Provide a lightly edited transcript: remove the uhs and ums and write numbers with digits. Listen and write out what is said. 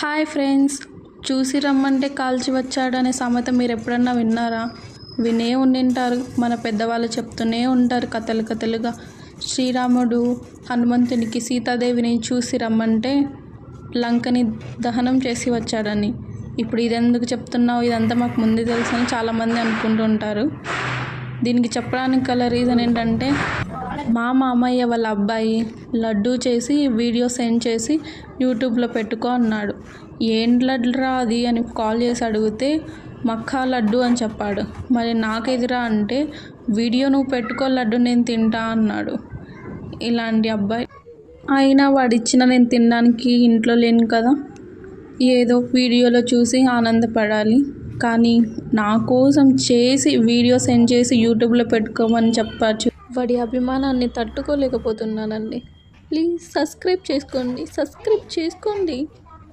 Hi friends, చూసి రమ్మంటే కాల్చి వచ్చాడనే సామెత మీరు ఎప్పుడన్నా విన్నారా? వినే ఉండింటారు. మన పెద్దవాళ్ళు చెప్తూనే ఉంటారు కథలుగా. శ్రీరాముడు హనుమంతునికి సీతాదేవిని చూసి రమ్మంటే లంకని దహనం చేసి వచ్చాడని. ఇప్పుడు ఇదెందుకు చెప్తున్నావు, ఇదంతా మాకు ముందే తెలుసని చాలామంది అనుకుంటుంటారు. దీనికి చెప్పడానికి గల రీజన్ ఏంటంటే, మా మామయ్య వాళ్ళ అబ్బాయి లడ్డూ చేసి వీడియో సెండ్ చేసి యూట్యూబ్లో పెట్టుకో అన్నాడు. ఏం లడ్డురా అది అని కాల్ చేసి అడిగితే మక్కా లడ్డు అని చెప్పాడు. మరి నాకెదిరా అంటే, వీడియో నువ్వు పెట్టుకో, లడ్డు నేను తింటా అన్నాడు. ఇలాంటి అబ్బాయి అయినా వాడిచ్చిన నేను తినడానికి ఇంట్లో లేను కదా, ఏదో వీడియోలో చూసి ఆనందపడాలి. కానీ నా కోసం చేసి వీడియో సెండ్ చేసి యూట్యూబ్లో పెట్టుకోమని చెప్పచ్చు. వాడి అభిమానాన్ని తట్టుకోలేకపోతున్నానండి. ప్లీజ్ సబ్స్క్రైబ్ చేసుకోండి.